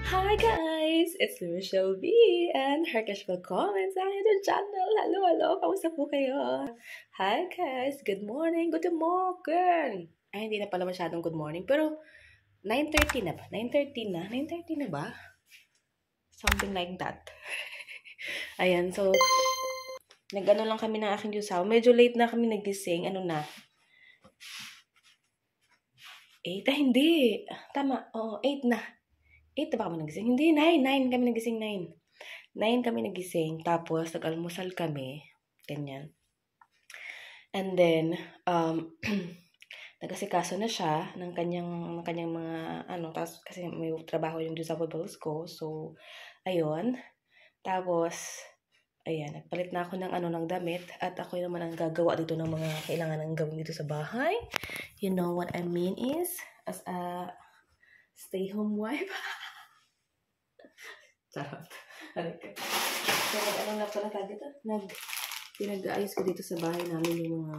Hi guys! It's Michelle B and Herkesh willkommen sa aking channel. Hello! Kamusta po kayo? Hi guys! Good morning! Good morning! Ay, hindi na pala masyadong good morning. Pero, 9:30 na ba? 9:30 na? 9:30 na ba? Something like that. Ayan, so, nag-ano lang kami ng aking jusaw. Medyo late na kami nagising. Ano na? 8? Hindi. Tama. Oo, 8 na. 8 na ba kami nagising? Hindi, 9. 9 kami nagising, 9. 9 kami nagising. Tapos, nag-almusal kami. Ganyan. And then, nag-asikaso na siya ng kanyang mga, tapos kasi may trabaho yung disavotables ko. So, ayun. Tapos, ayan, nagpalit na ako ng damit. At ako naman ang gagawa dito ng mga kailangan ng gawin dito sa bahay. You know what I mean is, as a stay-home wife. Charot. So, na pala tayo dito? Pinag-aayos ko dito sa bahay namin yung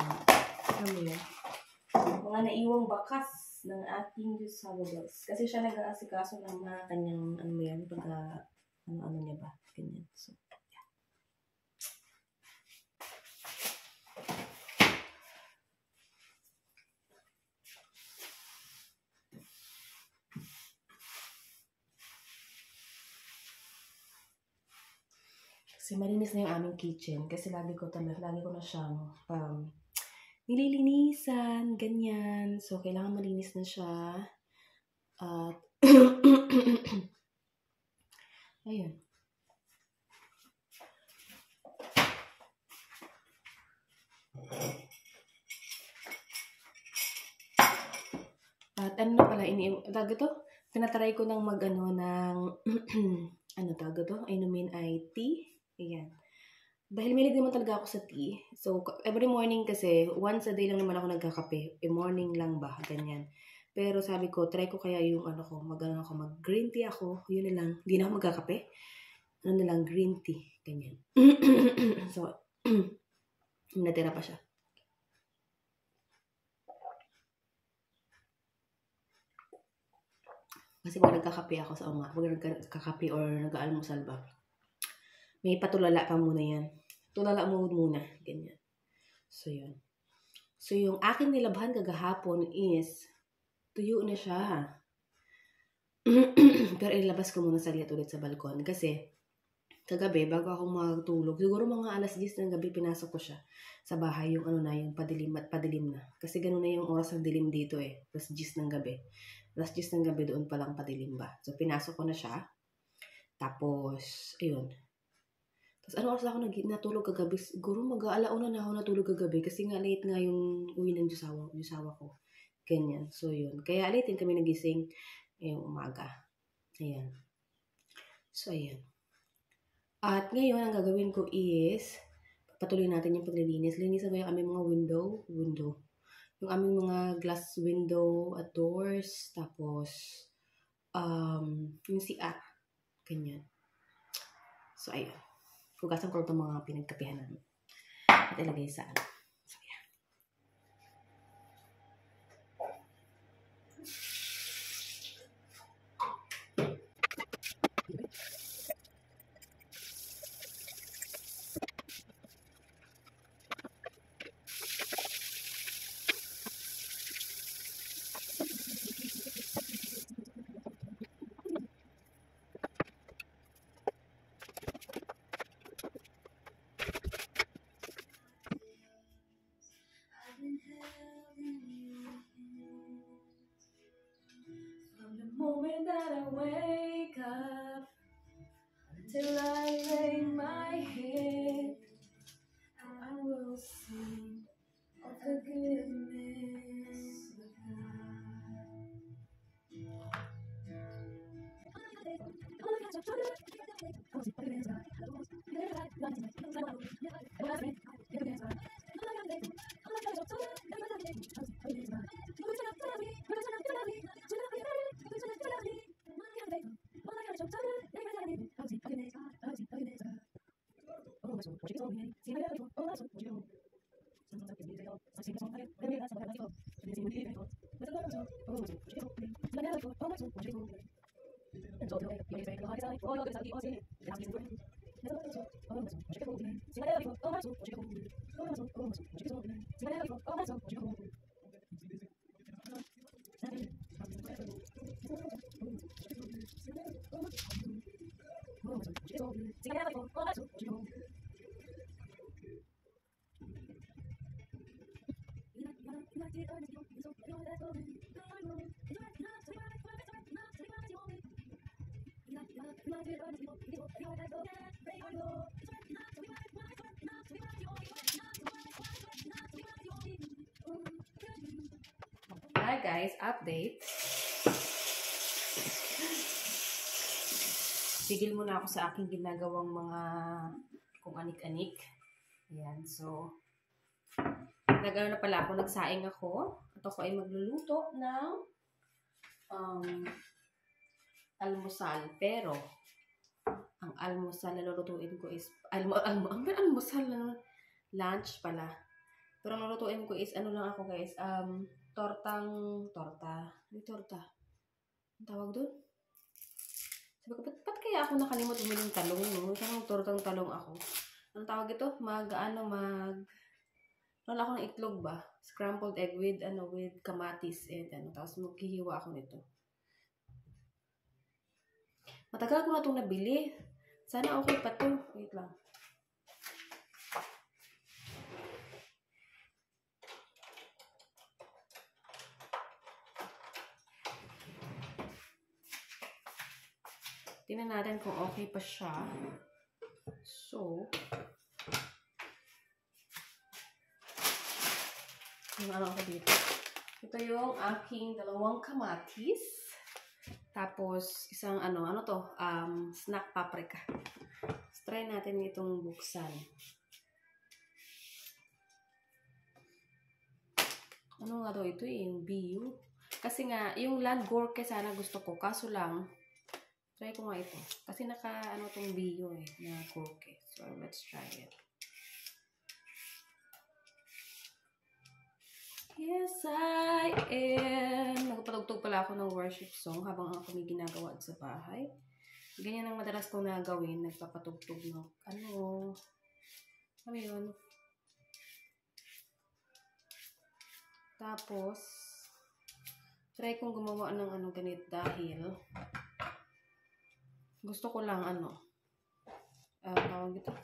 mga naiwang bakas ng aking disavotables. Kasi siya nag-aasikaso ng mga kanyang, pagka, niya ba? Ganyan. So, yeah. Kasi malinis na yung aming kitchen. Kasi lagi ko na siyang nililinisan, ganyan. So, kailangan malinis na siya. At, ayun. At ano na pala, tinatry ko ng inumin ay tea. Ayan. Dahil mahilig naman talaga ako sa tea. So, every morning kasi, once a day lang naman ako nagkakape. Morning lang ba? Ganyan. Pero sabi ko, try ko kaya yung mag-green tea ako. Yun na lang. Hindi na ako magkakape. Green tea. Ganyan. So, natira pa siya. Kasi pag nagkakape ako sa pag nagkakape or nag-aalmusal ba, may patulala pa muna yan. Tulala mo muna. Ganyan. So, yun. So, yung aking nilabhan kagahapon is, tuyo na siya. Pero ilabas ko muna saglit ulit sa balkon. Kasi, kagabi, bago ako magtulog, siguro mga alas 10 ng gabi, pinasok ko siya sa bahay, yung yung padilim na. Kasi ganun na yung oras ng dilim dito eh. Alas 10 ng gabi. Alas 10 ng gabi, doon palang padilim ba. So, pinasok ko na siya. Tapos, ayun. Tapos, oras ako natulog kagabi? Siguro mag-aalauna na ako natulog kagabi kasi nga late nga yung uwi ng jusawa ko. Ganyan. So, yun. Kaya late din kami nagising yung umaga. Ayan. So, ayan. At ngayon, ang gagawin ko is, patuloy natin yung paglilinis. Linisan ko yung aming mga window. Yung aming mga glass window at doors. Tapos, yung CR. Ganyan. So, ayun. Hugasan ko itong mga pinagkapihan namin. At ilagay sa ano. So, yeah. Hi guys, update. Tigil muna ako sa aking ginagawang mga kung anik-anik. Ayan, so nagano na pala ako, nagsaing ako. At ako ay magluluto ng almusal. Pero ang almusal na lulutuin ko is almusal na lunch pala. Pero ang lulutuin ko is ano lang ako guys, torta. May torta. Ang tawag doon? Sabi ko, ba't kaya ako nakalimot bumili ng talong, no? Isang tortang talong ako. Ang tawag ito? Ano ako ng itlog ba? Scrambled egg with kamatis and tapos maghihiwa ako nito. Matagal ko na itong nabili. Sana okay pa to. Wait lang. Tingnan natin kung okay pa siya. So, yung ano ako dito. Ito yung aking 2 kamatis. Tapos, isang ano to? Snack paprika. Let's try natin itong buksan. Ano nga to? Ito yung BU. Kasi nga, yung land gorke sana gusto ko. Kaso lang, try ko nga ito. Kasi naka, tong bio na gorke. So, let's try it. Yes, I am. Nagpatugtog pala ako ng worship song habang ako may ginagawa sa bahay. Ganyan ang madalas kong nagawin. Nagpapatugtog ng ano yun. Tapos, try kong gumawa ng ganit dahil gusto ko lang tawag ito,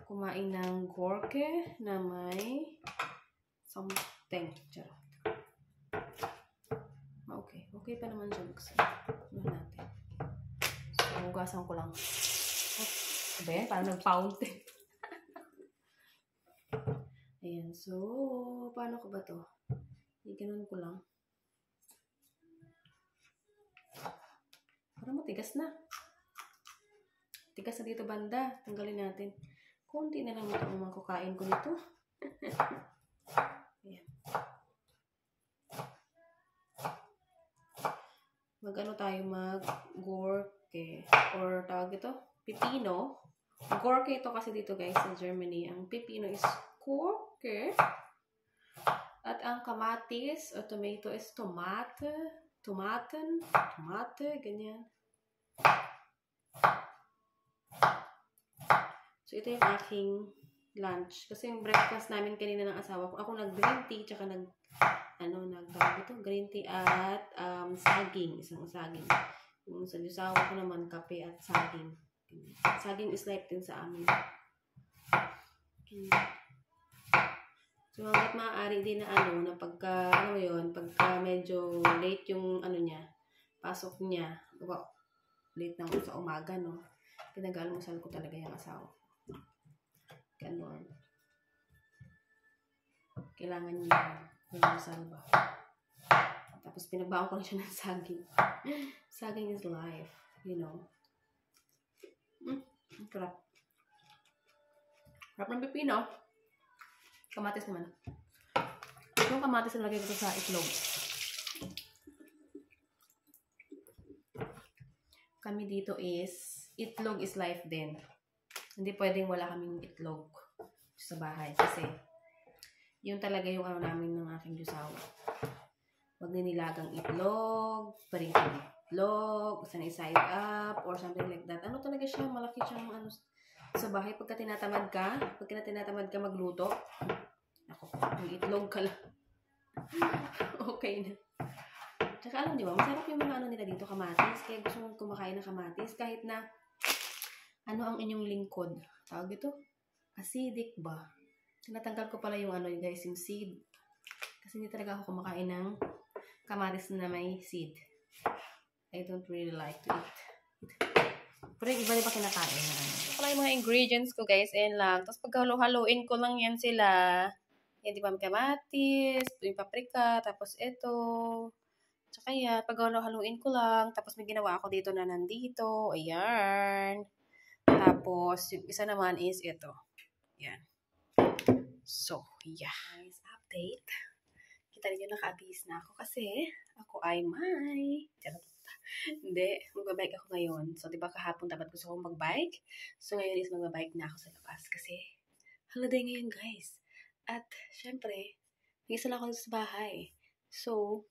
kumain ng gorke na may something. Charot. Okay pa naman siya. Buksan natin. So, hugasan ko lang. Ayan, parang nag-fountain. Ayan, so, paano ko ba to? Ganun ko lang. Parang matigas na. Tigas na dito banda. Tanggalin natin. Kunti na lang ito ang mga kukain ko nito. Ayan. Mag-gorke. Or tawag ito? Pipino. Gorke ito kasi dito guys sa Germany. Ang pipino is gorke. At ang kamatis o tomato is tomate, ganyan. So, ito yung aking lunch. Kasi yung breakfast namin kanina ng asawa ko, ako nag-green tea, tsaka green tea at saging, isang saging. Yung sa asawa ko naman, kape at saging. Saging is like din sa amin. So, hanggat maaari din na pagka medyo late yung pasok niya, late na sa umaga, no? Pinag-almusal ko talaga yung asawa. Ganon. Kailangan niya almusal ba? Tapos pinagbaon ko na siya ng saging. Saging is life, you know. Sarap. Sarap ng pipino. Kamatis naman. Yung kamatis na lagay ko sa itlog. Kami dito itlog is life din. Hindi pwedeng wala kaming itlog sa bahay. Kasi, yun talaga yung namin ng aking Diyosawa. Wag ninilagang itlog, paring-paring. itlog, sanay side up, or something like that. Ano talaga siya, malaki siyang ano sa bahay pagka tinatamad ka magluto. Ako, yung itlog ka lang. Okay na. Tsaka alam niyo ba, masarap yung mga ano nila dito, kamatis. Kaya gusto mong kumakain ng kamatis kahit na ano ang inyong lingkod. Tawag ito? Acidic ba? Tinatanggal ko pala yung ano yung guys, yung seed. Kasi hindi talaga ako kumakain ng kamatis na may seed. I don't really like to eat. Pero yung iba di pa kinakain na ano. Pala yung mga ingredients ko guys, ayan lang. Tapos pagkahalo-haloin ko lang yan sila. Yan di ba may kamatis, yung paprika, tapos ito. Tsaka yan, pagkahalo-haluin ko lang. Tapos may ginawa ako dito na nandito. Ayan. Tapos yung isa naman is ito. Yan. So, yeah. Guys, update. Kita niyo naka-abis na ako kasi ako ay may... Hindi, magbabike ako ngayon. So, diba kahapon dapat gusto kong magbike? So, ngayon is magbabike na ako sa labas kasi holiday ngayon guys. At, syempre, isa lang ako sa bahay. So,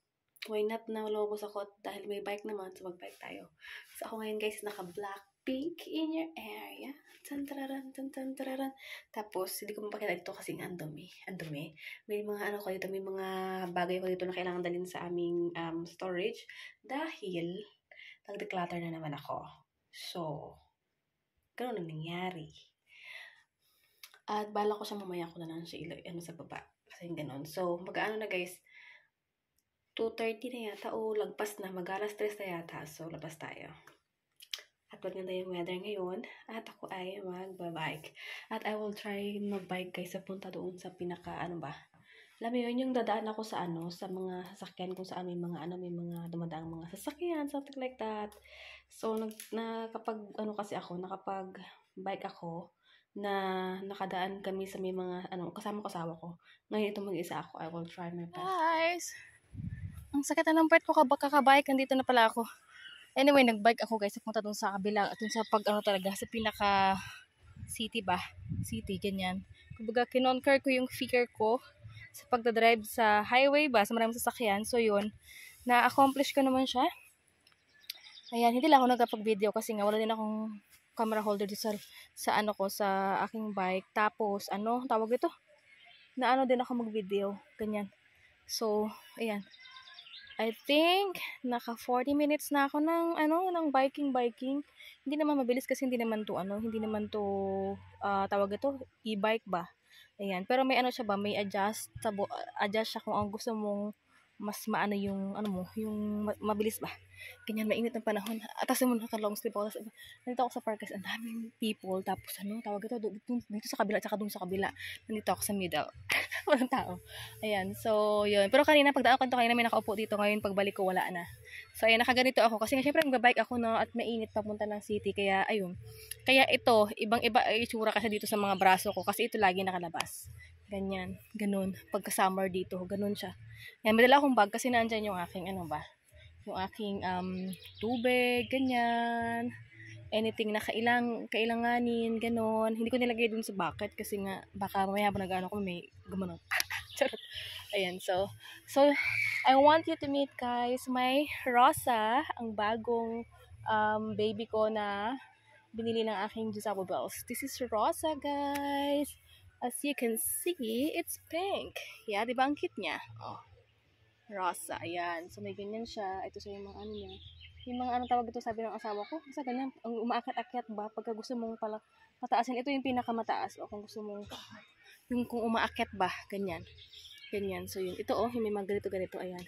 why not na lobos ako dahil may bike naman, so magbike tayo. So, ako ngayon guys, naka-Blackpink in your area. Tantararan, tantararan. Tapos, hindi ko mapakita dito kasi ang dumi. Ang dumi. May mga ano ko dito, may mga bagay ko dito na kailangan dalhin sa aming storage. Dahil, nag-declutter na naman ako. So, ganoon ang nangyari. At bala ko siya mamaya ko na lang siya ano sa baba. Kasi ganoon. So, mag-ano na guys, 2:30 na yata o lagpas na, mag-alas 3 na yata. So, labas tayo. At maganda yung weather ngayon. At ako ay magbabike. At I will try mag-bike guys sa punta doon sa pinaka, ano ba? Alam mo yun, yung dadaan ako sa ano, sa mga sasakyan kung saan may mga ano, may mga dumadaang mga sasakyan, something like that. So, kapag ano kasi ako, nakapag-bike ako, na nakadaan kami sa may mga, ano, kasama ko asawa ko. Ngayon ito mag-isa ako, I will try my best. Guys! Ang sakit na ng part ko kakabike, andito na pala ako. Anyway, nag-bike ako guys, punta dun sa kabila, dun sa ano talaga, sa pinaka city ba? City, ganyan. Kumbaga, kinonquer ko yung fear ko sa pagdadrive sa highway ba, sa maraming sasakyan. So, yun, na-accomplish ko naman siya. Ayan, hindi lang ako nagkapag-video kasi nga wala din akong camera holder dito sa ano ko, sa aking bike. Tapos, ano, tawag ito? Na ano din ako mag-video, ganyan. So, ayan. I think, naka 40 minutes na ako ng, ano, ng biking. Hindi naman mabilis kasi hindi naman to, tawag ito, e-bike ba? Ayan. Pero may ano siya ba, may adjust siya kung ang gusto mong mas maano yung, ano mo, yung mabilis ba? Ganyan, mainit ng panahon. Atas mo naka-long sleeve ako. Nandito ako sa park kasi ang daming people. Tapos, ano, tawag ito, dito sa kabila, tsaka dun sa kabila. Nandito ako sa middle. Walang tao. Ayan, so, yun. Pero kanina, pagdaan ko kanina, may nakaupo dito. Ngayon, pagbalik ko, wala na. So, ayan, nakaganito ako. Kasi, syempre, magbabike ako, no, at mainit papunta ng city. Kaya, ayun. Kaya ito, ibang-iba ay itsura kasi dito sa mga braso ko. Kasi ito lagi nakalabas. Ganyan. Ganun. Pagka-summer dito, ganun siya. Ayan, madala akong bag kasi nandyan yung aking, ano ba, yung aking tubig, ganyan. Anything na kailanganin, ganon. Hindi ko nilagay dun sa bucket kasi nga baka mamaya pa nag-ano ko may gumanon. Charot. Ayan, so I want you to meet guys my Rosa, ang bagong baby ko na binili ng aking Gisabo Bells. This is Rosa guys. As you can see, it's pink. Yeah, di ba ang cute niya? Oh. Rosa, ayan. So, may ganyan siya. Ito siya yung mga ano niya. Yung mga ano tawag ito, sabi ng asawa ko. Basta ganyan, ang umaakyat-akyat ba? Pagka gusto mong pala mataasin, ito yung pinakamataas. O kung gusto mong, yung kung umaakyat ba, ganyan. Ganyan. So, yun. Ito yung may mga ganito, ayan.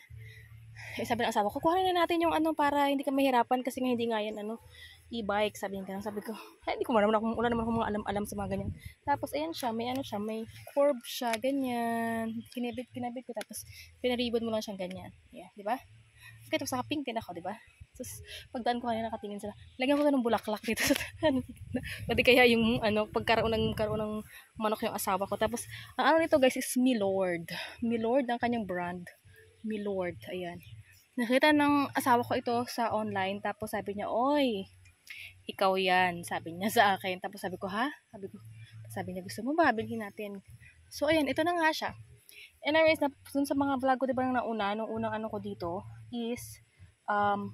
Sabi ng asawa ko, kuhanin na natin yung ano para hindi ka mahirapan kasi nga hindi nga yan, e-bike, sabi ko, hindi ko wala naman akong mga alam sa mga ganyan. Tapos, ayan siya, may may curve siya, ganyan. Kinabit ko, tapos, pinaribon mo lang siyang ganyan. Yeah, di ba? Okay, tapos naka-pink din ako, di ba? Tapos, pagdaan ko kanina nakatingin sila, lagyan ko ng bulaklak dito sa pati kaya yung, pagkaroon ng manok yung asawa ko. Tapos, ang ano nito guys is Milord. Milord ang kanyang brand. Milord, ayan. Nakita ng asawa ko ito sa online, tapos sabi niya, oy, ikaw yan, sabi niya sa akin. Tapos sabi ko, ha? Sabi niya, gusto mo ba? Bilhin natin. So, ayan, ito na nga siya. Anyways, dun sa mga vlog ko, diba nung nauna, nung unang ano ko dito, is,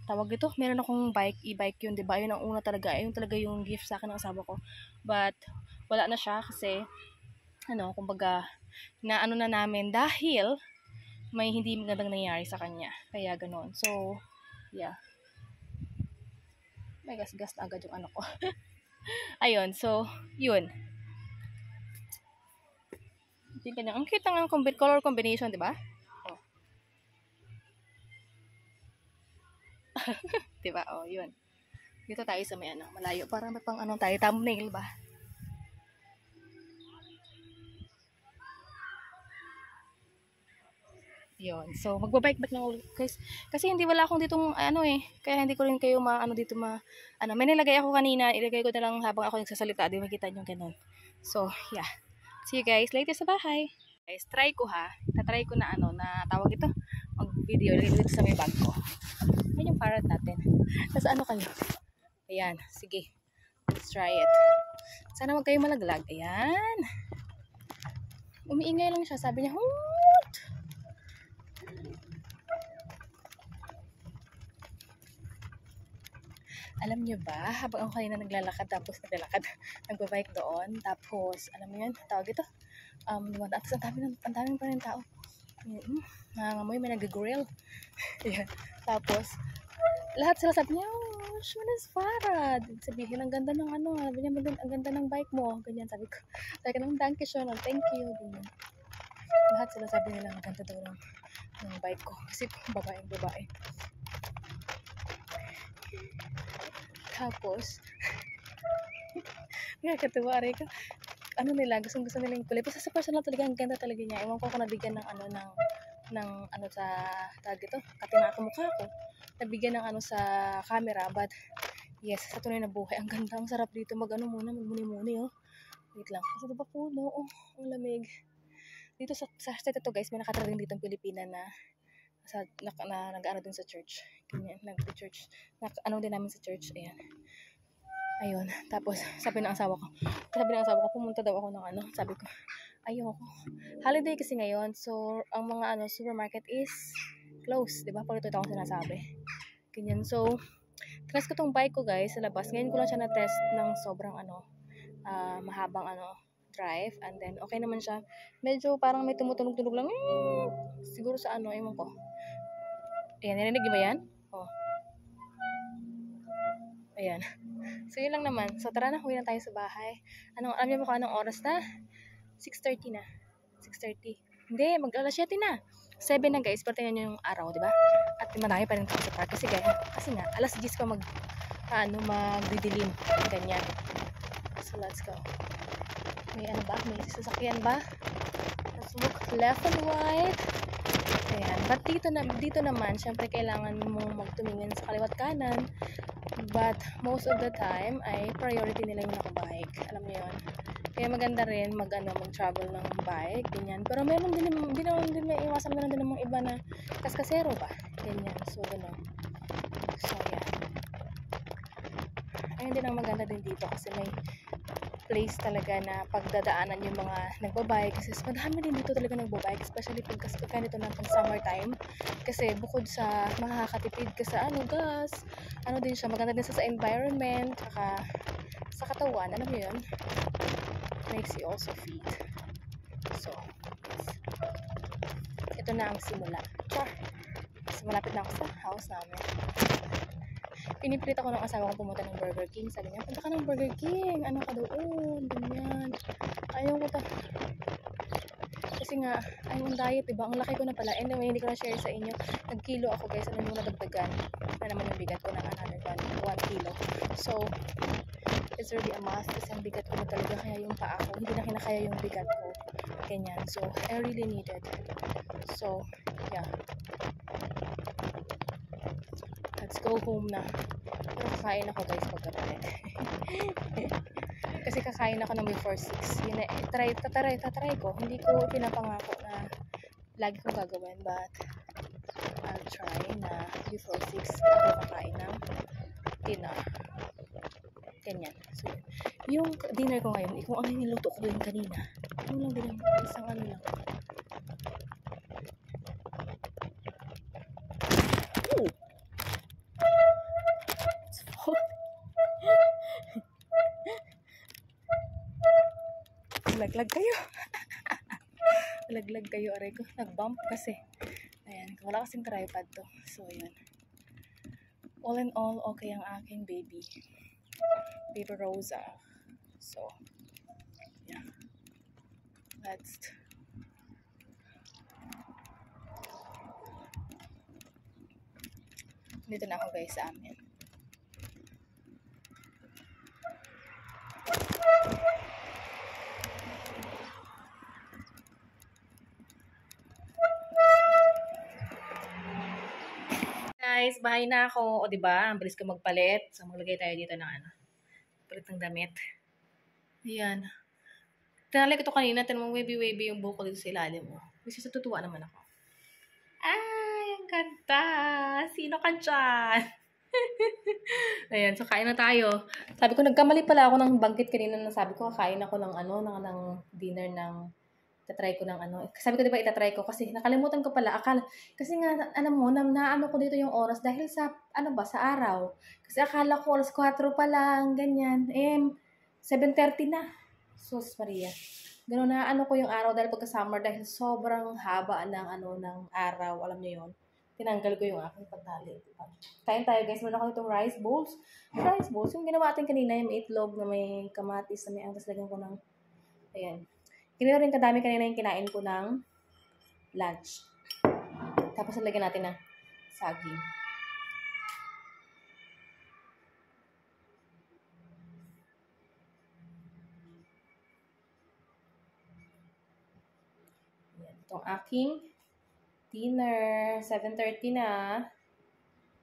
tawag ito, meron akong bike, e-bike yun, diba? Yun ang una talaga, yun talaga yung gift sa akin ng asawa ko. But, wala na siya kasi, kumbaga, na ano na namin dahil may hindi magandang nangyari sa kanya. Kaya ganoon. So, yeah. May gas-gas na agad yung ano ko. Ayun, so, yun. Ang cute ng color combination, di ba? Oh. Di ba? Oh, yun. Dito tayo sa may malayo. Para may pang tayo, thumbnail ba? Yun. So, magbabike-bike na ulit, guys. Kasi hindi wala akong ditong, kaya hindi ko rin kayo dito may nilagay ako kanina, ilagay ko na lang habang ako nagsasalita, di makita nyo ganun. So, yeah. See you guys later sa bahay. Guys, try ko ha. Tatry ko na na tawag ito, mag-video, ilagay ko dito sa may bag ko. Ayan yung parrot natin. Tapos kayo? Ayan, sige. Let's try it. Sana wag kayo malaglag. Ayan. Umiingay lang siya. Sabi niya, hoot! Alam niyo ba, habang ako kanina naglalakad, nagbabike doon, tapos, alam mo yun, tawag ito, tapos ang daming pa rin tao. Nangangamoy, may nag-grill. Yeah. Tapos, lahat sila sabi niya, oh, Shmanas Farad. Sabihin, ang ganda ng sabi niya, ang ganda ng bike mo. Ganyan, sabi ko ng thank you, Shona, thank you. Ganyan. Lahat sila sabi nila, ang ganda daw ng bike ko. Kasi babae. Tapos, katuwa rin ka. Nila, gusto nila yung kulay. Pero sa personal talaga, ang ganda talaga niya. Ewan ko nabigyan ng sa tag ito, katinaka mukha ko. Nabigyan ng sa camera, but yes, sa tunay na buhay, ang ganda, ang sarap dito magmuni-muni, oh. Wait lang, kasi diba puno, oh, ang lamig. Dito sa state ito, guys, may nakatarating dito ng Pilipina na nag-ano din sa church. Ganyan, nag-church. Din namin sa church, ayan. Ayun, tapos sabi ng asawa ko, pumunta daw ako ng sabi ko, ayoko. Holiday kasi ngayon, so ang mga supermarket is closed, 'di ba? Pag ito akong sinasabi. Ganyan. So, test ko tong bike ko, guys, sa labas. Ngayon ko lang siya na-test ng sobrang mahabang drive, and then okay naman siya. Medyo parang may tumutunog-tunog lang. Siguro sa ewan ko. Ayan, narinig niyo ba 'yan? Oh. Ayan. So, yun lang naman. So, tara na, huwi na tayo sa bahay. Alam niyo ba kung anong oras na? 6:30 na. 6:30. Hindi, mag-alas 7 na. 7 na, guys. Pero tingnan nyo yung araw, di ba? At marami pa rin sa park. Kasi nga, alas 10 pa magdidilim. Ganyan. So, let's go. May May sasakyan ba? Let's look left and right. Ayan. But dito naman, syempre kailangan mong magtumingin sa kaliwat kanan. But most of the time ay priority nila yung nakabike. Alam niyo yun. Kaya maganda rin mag-travel ng bike, ganyan. Pero meron din may iwasan meron din namang iba na kaskasero ba? Ganyan. So gano'n. So yan. Ayun din ang maganda din dito kasi may place talaga na pagdadaanan yung mga nagbabike, kasi madami din dito talaga nagbabike, especially pag ganito na pang summertime, kasi bukod sa makakatipid ka sa gas, din siya, maganda din sa environment, sa katawan, alam mo yun, makes you also fit. So, ito na ang simula. So, malapit na ako sa house namin. Pinipilit ako ng asawa kong pumunta ng Burger King. Sabi niya, punta ka ng Burger King. Ano ka doon? Ganyan. Ayaw ko kasi nga, I'm on diet, diba? Ang laki ko na pala. Anyway, hindi ko na share sa inyo. Nag-kilo ako, guys. Ano yung nadagdagan? Na naman yung bigat ko ng another 1 kilo. So, it's really a must. Kasi ang bigat ko na talaga. Kaya yung paa ko, hindi na kinakaya yung bigat ko. Ganyan. So, I really need it. So, yeah. Let's go home na. Pero kakain ako, guys, pagkabalik. Kasi kakain ako ng before 6. Yun na, tatry ko. Hindi ko pinapangako na lagi kong gagawin, but I'll try na before 6 ako kakain ng dinner. Ganyan. So, yung dinner ko ngayon, kung ano yung niluto ko yung kanina, lang din, isang lang. Malaglag kayo. Malaglag kayo, aray ko. Nag-bump kasi. Ayan, wala kasing tripod to. So, ayan. All in all, okay ang aking baby. Baby Rosa. So, yeah. Let's... Dito na ako guys sa amin. Guys, bahay na ako. O, diba? Ang bilis ko magpalit. So, maglagay tayo dito ng ano. Palit ng damit. Ayan. Tinalay ko ito kanina. Tinamang wavy-wavy yung buhok ko dito sa ilalim mo. Kasi sa tutuwa naman ako. Ay, ang ganda! Sino ka dyan? Ayan, so kain na tayo. Sabi ko, nagkamali pala ako ng banggit kanina na sabi ko, kain ako ng ano, ng dinner ng itatry ko ng ano. Sabi ko, diba, itatry ko kasi nakalimutan ko pala. Kasi nga, alam mo, naano ko dito yung oras dahil sa, ano ba, sa araw. Kasi akala ko alas 4 pa lang, ganyan. 7:30 na. Sus Maria. Ganun na, ano ko yung araw dahil pagka-summer dahil sobrang haba ng, ano, ng araw. Alam niyo yun. Tinanggal ko yung aking pantali. Kain tayo guys. Meron ako itong rice bowls. Rice bowls. Yung ginawa natin kanina, yung may itlog na may kamatis na may angas. Lagyan ko ng, ayan. Ganito rin kadami kanina yung kinain ko ng lunch. Tapos lagyan natin ng saging. Ayan. Itong aking dinner. 7:30 na.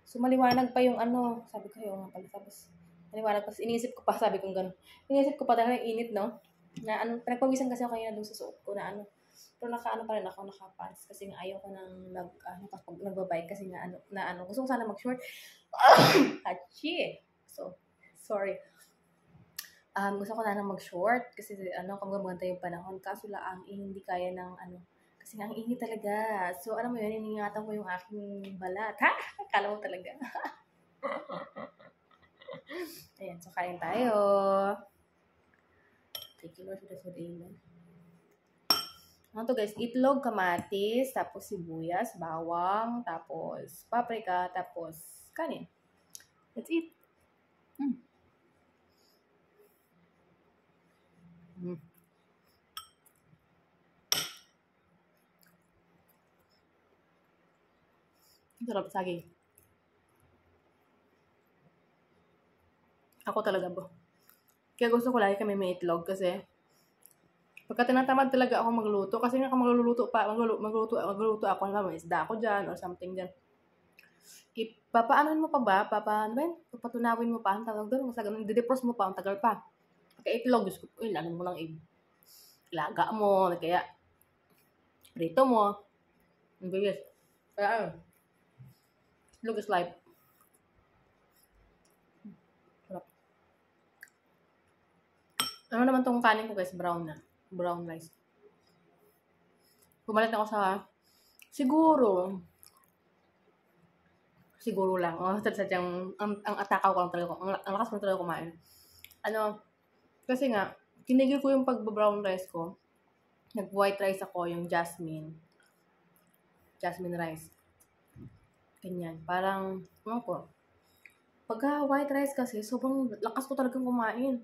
So, maliwanag pa yung ano. Sabi ko, yung pala. Tapos, maliwanag pa. Iniisip ko pa. Sabi ko gano'n. Iniisip ko pa dahil init, no? Na ano, pinagpawisan kasi ako kanina dun sa suot ko na ano. Pero naka-ano pa rin ako, naka-pants. Kasi nga ayaw ko nang nagbabike. Kasi nga ano, gusto ko sana mag-short. Hachi! So, sorry. Gusto ko na nang mag-short. Kasi ano, kung gumaganda yung panahon. Kaso lang, hindi kaya ng ano. Kasi nga, ang init talaga. So, alam mo yun, iningatan ko yung aking balat. Ha? Akala mo talaga. Ayan, so kain tayo. Thank you Lord for the food. Amen. Ano to guys? Itlog, kamatis, tapos sibuyas, bawang, tapos paprika, tapos kanin. That's it. Sarap saging. Ako talaga ba? Kaya gusto ko lagi kami may itlog kasi pagka tinatamad talaga ako magluto kasi nga kung magluto ako ng isda ako dyan or something dyan. Ipapaanon mo pa ba? Papatunawin mo pa ang tawag doon. Kasi ganun, didepros mo pa ang tagal pa. Kaya itlog, gusto ko, ano mo lang ilaga mo, kaya prito mo. Ang bilis. Kaya ano, itlog is life. Sarap. Ano naman tong kanin ko guys? Brown na. Brown rice. Pumalit ako sa siguro lang. Sadyang ang atakaw ko lang talaga. Ang lakas ko talaga kumain. Ano, kasi nga, tinigil ko yung pag-brown rice ko. Nag-white rice ako, yung jasmine rice. Ganyan. Parang, ano ko, pagka white rice kasi, sobrang lakas ko talagang kumain.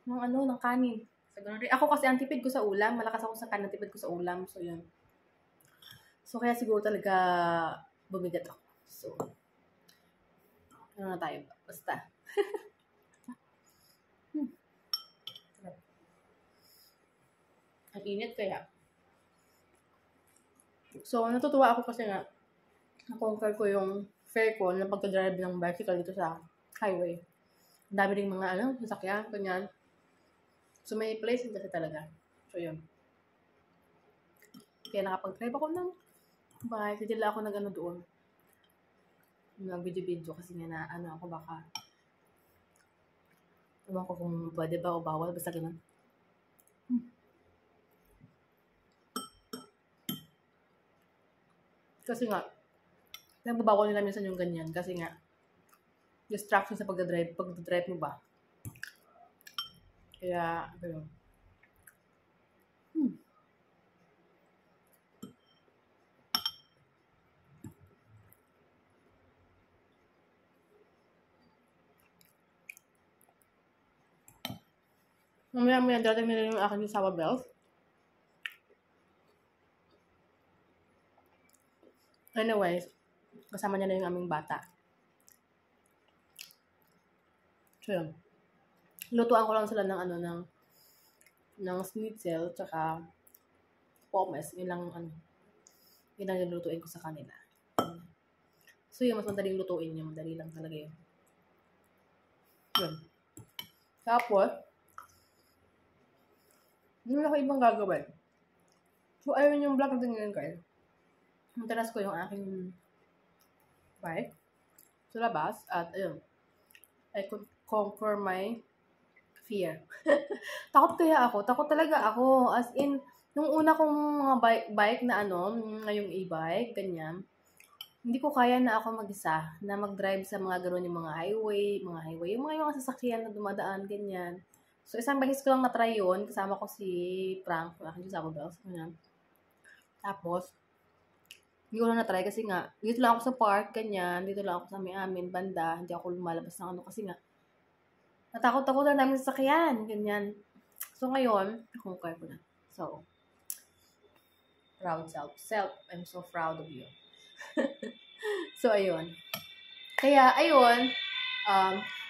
Ng kanin. So, ako kasi ang tipid ko sa ulam. Malakas ako sa kanin, tipid ko sa ulam. So, yun. So, kaya siguro talaga bumigat ako. So, ano na tayo? Basta. Ang init kaya. So, natutuwa ako kasi nga, na-conquer ko yung fear ko na pagka-drive ng bicycle dito sa highway. Ang dami rin mga, sasakyan, ganyan. So, may place kasi talaga. So, yun. Kaya nakapag-drive ako ng bike. Sadya lang ako nag-ano doon. Nag-video-video kasi nga na, ako baka, ewan ko kung pwede ba o bawal. Basta ganun. Kasi nga, nagbabawal nila minsan yung ganyan. Kasi nga, distraction sa pagdadrive mo ba? Kaya, gano'n. Mamaya darating nila yung aking sour bells. Anyways, kasama niya na yung aming bata. So, yun. Lutuan ko lang sila ng ng schnitzel, tsaka pommes. Yun ang nilutuin ko sa kanila. So, yun, mas madaling lutuin yun. Madali lang talaga yun. Yun. Tapos, hindi na ako ibang gagawin. So, ayun yung vlog natin ngayon, guys. Matalas ko yung aking bike sa labas. At, ayun, I could conquer my fear. Takot talaga ako. As in, nung una kong mga bike na ngayong e-bike, ganyan, hindi ko kaya na ako mag-isa, na mag-drive sa mga gano'n yung mga highway, yung mga sasakyan na dumadaan, ganyan. So, isang beses ko lang na-try yun, kasama ko si Frank, aking Sour Bells, ganyan. Tapos, hindi ko lang na-try kasi nga, dito lang ako sa park, ganyan, dito lang ako sa amin, banda, hindi ako lumalabas ng kasi nga, natakot ako na namin sasakyan, ganyan. So, ngayon, conquer ko na. So, proud self, I'm so proud of you. So, ayun. Kaya, ayun,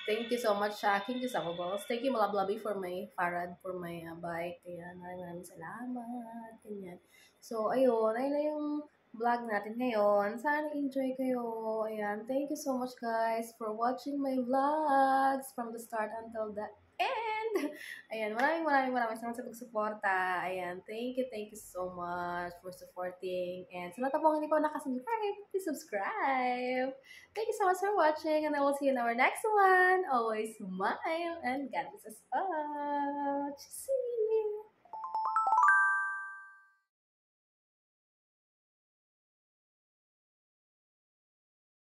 thank you so much, King Sour Bells. Thank you, Malablabi, for my Farad, for my bike. Kaya, maraming salamat. Ganyan. So, ayun na yung vlog natin ngayon. Sana enjoy kayo. Ayan. Thank you so much, guys, for watching my vlogs from the start until the end. Ayan. Maraming salamat sa pagsuporta. Ayan. Thank you so much for supporting. And sa lahat po hindi pa nakasubscribe, please subscribe. Thank you so much for watching, and I will see you in our next one. Always smile, and God bless us all.